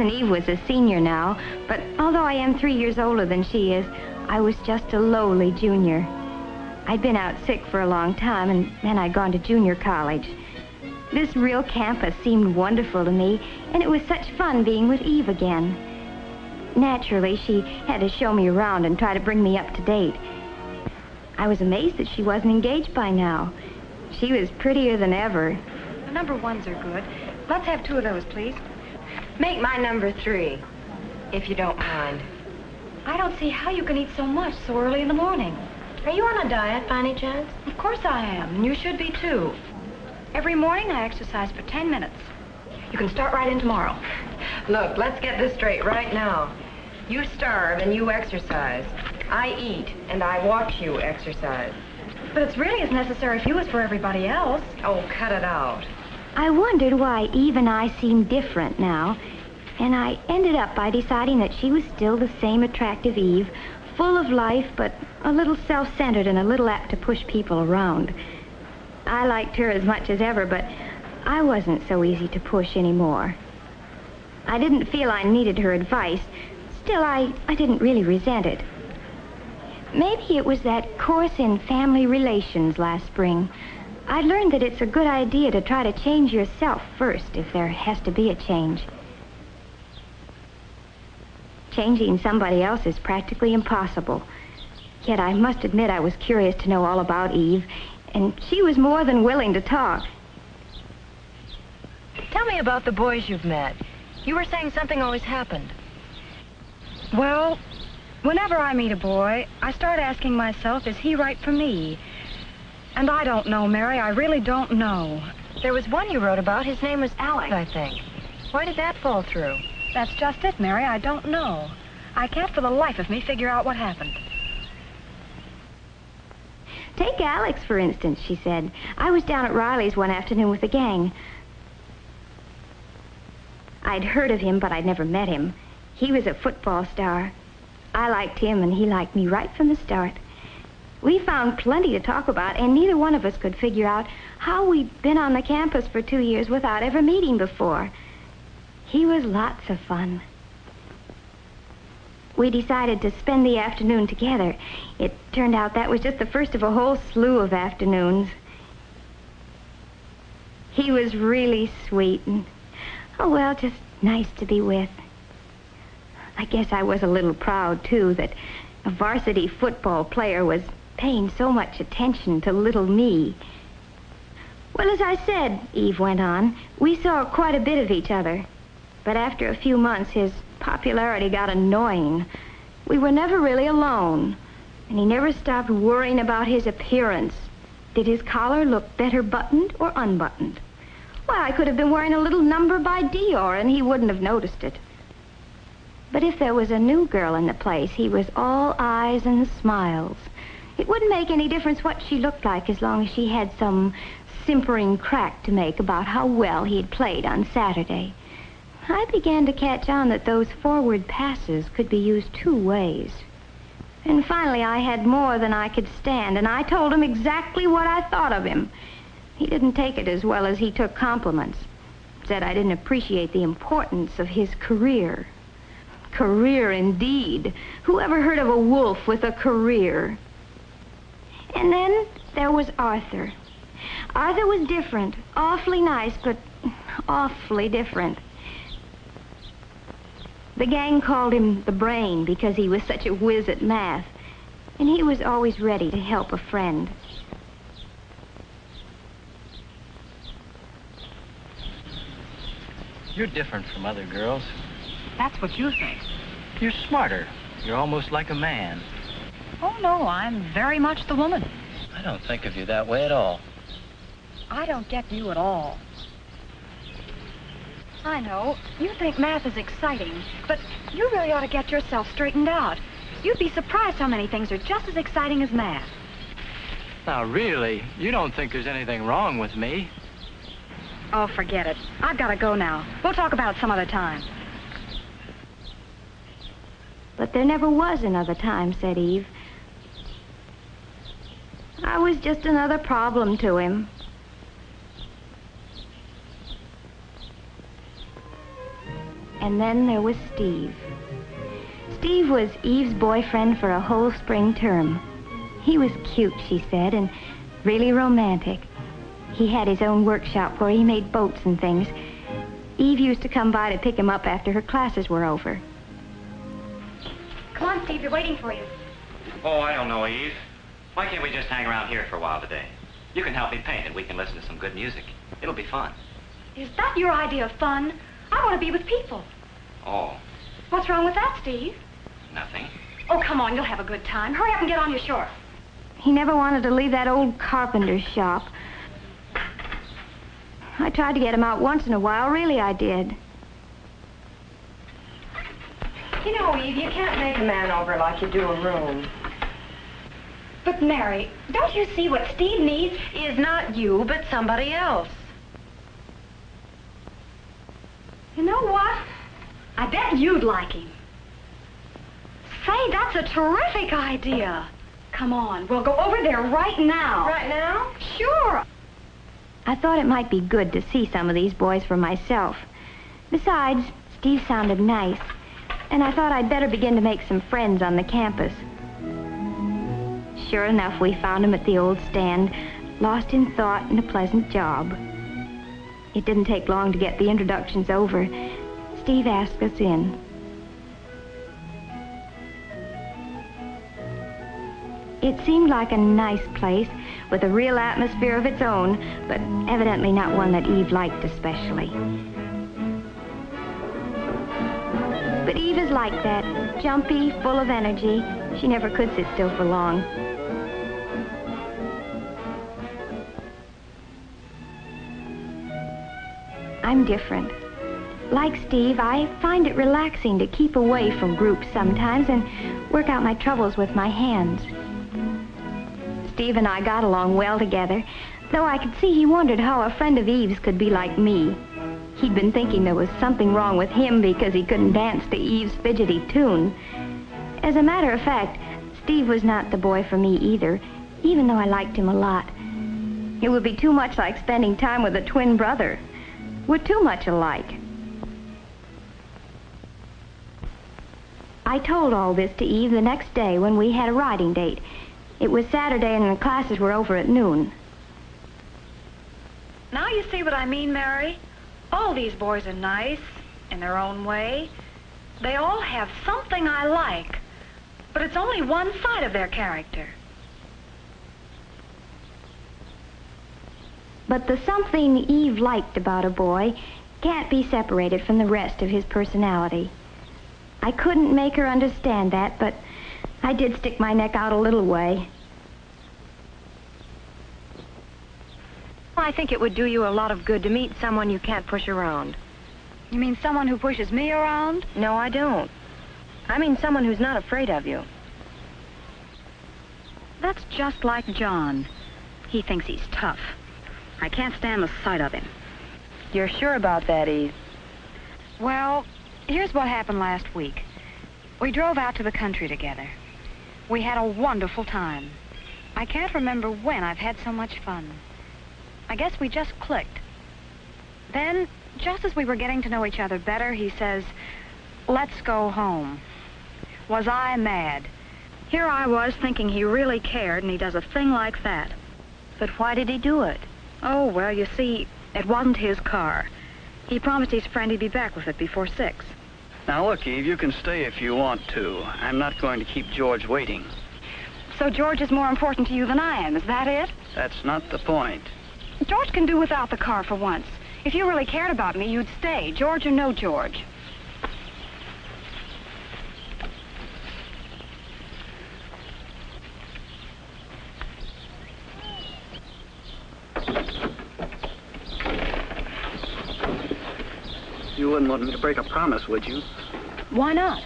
Cousin Eve was a senior now, but although I am 3 years older than she is, I was just a lowly junior. I'd been out sick for a long time, and then I'd gone to junior college. This real campus seemed wonderful to me, and it was such fun being with Eve again. Naturally, she had to show me around and try to bring me up to date. I was amazed that she wasn't engaged by now. She was prettier than ever. The number 1s are good. Let's have 2 of those, please. Make my number 3, if you don't mind. I don't see how you can eat so much so early in the morning. Are you on a diet, by any chance? Of course I am, and you should be, too. Every morning I exercise for 10 minutes. You can start right in tomorrow. Look, let's get this straight right now. You starve and you exercise. I eat and I watch you exercise. But it's really as necessary for you as for everybody else. Oh, cut it out. I wondered why Eve and I seemed different now, and I ended up by deciding that she was still the same attractive Eve, full of life, but a little self-centered and a little apt to push people around. I liked her as much as ever, but I wasn't so easy to push anymore. I didn't feel I needed her advice. Still, I didn't really resent it. Maybe it was that course in family relations last spring. I learned that it's a good idea to try to change yourself first if there has to be a change. Changing somebody else is practically impossible. Yet I must admit I was curious to know all about Eve, and she was more than willing to talk. Tell me about the boys you've met. You were saying something always happened. Well, whenever I meet a boy, I start asking myself, is he right for me? And I don't know, Mary, I really don't know. There was one you wrote about. His name was Alex, I think. Why did that fall through? That's just it, Mary. I don't know. I can't for the life of me figure out what happened. Take Alex, for instance, she said. I was down at Riley's one afternoon with the gang. I'd heard of him, but I'd never met him. He was a football star. I liked him, and he liked me right from the start. We found plenty to talk about, and neither one of us could figure out how we'd been on the campus for 2 years without ever meeting before. He was lots of fun. We decided to spend the afternoon together. It turned out that was just the first of a whole slew of afternoons. He was really sweet and, oh, well, just nice to be with. I guess I was a little proud, too, that a varsity football player was paying so much attention to little me. Well, as I said, Eve went on, we saw quite a bit of each other. But after a few months, his popularity got annoying. We were never really alone, and he never stopped worrying about his appearance. Did his collar look better buttoned or unbuttoned? Why, I could have been wearing a little number by Dior, and he wouldn't have noticed it. But if there was a new girl in the place, he was all eyes and smiles. It wouldn't make any difference what she looked like as long as she had some simpering crack to make about how well he had played on Saturday. I began to catch on that those forward passes could be used 2 ways. And finally, I had more than I could stand, and I told him exactly what I thought of him. He didn't take it as well as he took compliments. Said I didn't appreciate the importance of his career. Career, indeed. Who ever heard of a wolf with a career? And then there was Arthur. Arthur was different. Awfully nice, but awfully different. The gang called him the Brain because he was such a whiz at math, and he was always ready to help a friend. You're different from other girls. That's what you think. You're smarter. You're almost like a man. Oh, no, I'm very much the woman. I don't think of you that way at all. I don't get you at all. I know. You think math is exciting, but you really ought to get yourself straightened out. You'd be surprised how many things are just as exciting as math. Now, really, you don't think there's anything wrong with me? Oh, forget it. I've got to go now. We'll talk about it some other time. But there never was another time, said Eve. I was just another problem to him. And then there was Steve. Steve was Eve's boyfriend for a whole spring term. He was cute, she said, and really romantic. He had his own workshop where he made boats and things. Eve used to come by to pick him up after her classes were over. Come on, Steve, they're waiting for you. Oh, I don't know, Eve. Why can't we just hang around here for a while today? You can help me paint, and we can listen to some good music. It'll be fun. Is that your idea of fun? I want to be with people. Oh, What's wrong with that, Steve? nothing. Oh, come on, you'll have a good time. Hurry up and get on your shore. He never wanted to leave that old carpenter's shop. I tried to get him out once in a while, really I did. You know, Eve, you can't make a man over like you do a room. But, Mary, don't you see what Steve needs? Is not you, but somebody else. You know what? I bet you'd like him. Say, that's a terrific idea. Come on, we'll go over there right now. Right now? Sure. I thought it might be good to see some of these boys for myself. Besides, Steve sounded nice, and I thought I'd better begin to make some friends on the campus. Sure enough, we found him at the old stand, lost in thought and a pleasant job. It didn't take long to get the introductions over. Steve asked us in. It seemed like a nice place with a real atmosphere of its own, but evidently not one that Eve liked especially. But Eve is like that, jumpy, full of energy. She never could sit still for long. I'm different. Like Steve, I find it relaxing to keep away from groups sometimes and work out my troubles with my hands. Steve and I got along well together, though I could see he wondered how a friend of Eve's could be like me. He'd been thinking there was something wrong with him because he couldn't dance to Eve's fidgety tune. As a matter of fact, Steve was not the boy for me either, even though I liked him a lot. It would be too much like spending time with a twin brother. We're too much alike. I told all this to Eve the next day when we had a riding date. It was Saturday and the classes were over at noon. Now you see what I mean, Mary? All these boys are nice in their own way. They all have something I like, but it's only one side of their character. But the something Eve liked about a boy can't be separated from the rest of his personality. I couldn't make her understand that, but I did stick my neck out a little way. I think it would do you a lot of good to meet someone you can't push around. You mean someone who pushes me around? No, I don't. I mean someone who's not afraid of you. That's just like John. He thinks he's tough. I can't stand the sight of him. You're sure about that, Eve? Well, here's what happened last week. We drove out to the country together. We had a wonderful time. I can't remember when I've had so much fun. I guess we just clicked. Then, just as we were getting to know each other better, he says, "Let's go home." Was I mad? Here I was thinking he really cared, and he does a thing like that. But why did he do it? Oh, well, you see, it wasn't his car. He promised his friend he'd be back with it before 6. Now, look, Eve, you can stay if you want to. I'm not going to keep George waiting. So George is more important to you than I am, is that it? That's not the point. George can do without the car for once. If you really cared about me, you'd stay, George or no George. You wouldn't want me to break a promise, would you? Why not?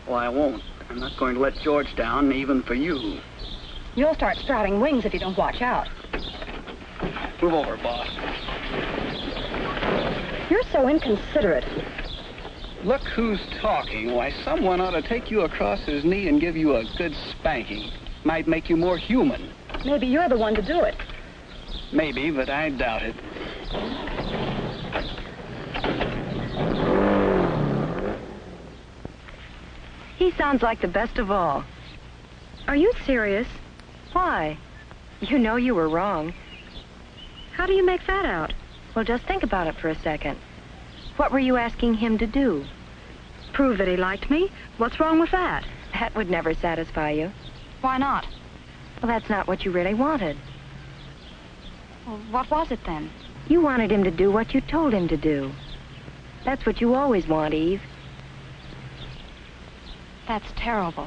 Well, I won't. I'm not going to let George down, even for you. You'll start sprouting wings if you don't watch out. Move over, boss. You're so inconsiderate. Look who's talking. Why, someone ought to take you across his knee and give you a good spanking. Might make you more human. Maybe you're the one to do it. Maybe, but I doubt it. He sounds like the best of all. Are you serious? Why? You know you were wrong. How do you make that out? Well, just think about it for a second. What were you asking him to do? Prove that he liked me? What's wrong with that? That would never satisfy you. Why not? Well, that's not what you really wanted. Well, what was it then? You wanted him to do what you told him to do. That's what you always want, Eve. That's terrible.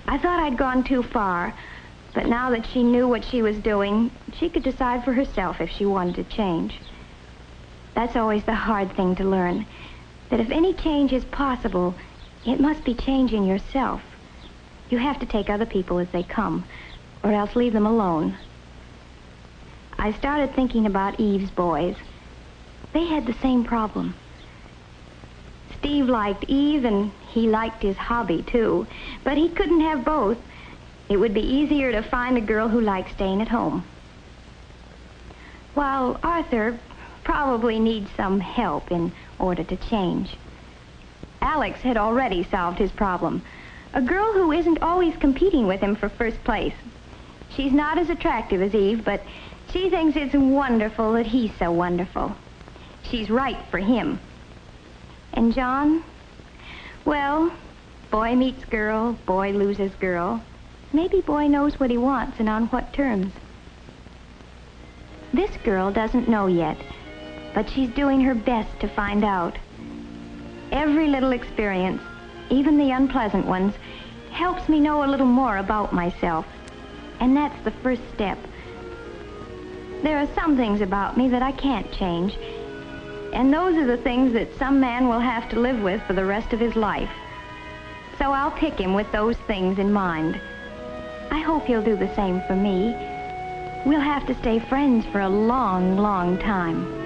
I thought I'd gone too far, but now that she knew what she was doing, she could decide for herself if she wanted to change. That's always the hard thing to learn, that if any change is possible, it must be changing yourself. You have to take other people as they come, or else leave them alone. I started thinking about Eve's boys. They had the same problem. Steve liked Eve, and he liked his hobby, too. But he couldn't have both. It would be easier to find a girl who liked staying at home. While Arthur probably needs some help in order to change. Alex had already solved his problem. A girl who isn't always competing with him for first place. She's not as attractive as Eve, but she thinks it's wonderful that he's so wonderful. She's right for him. And John? Well, boy meets girl, boy loses girl. Maybe boy knows what he wants and on what terms. This girl doesn't know yet, but she's doing her best to find out. Every little experience, even the unpleasant ones, helps me know a little more about myself. And that's the first step. There are some things about me that I can't change. And those are the things that some man will have to live with for the rest of his life. So I'll pick him with those things in mind. I hope he'll do the same for me. We'll have to stay friends for a long, long time.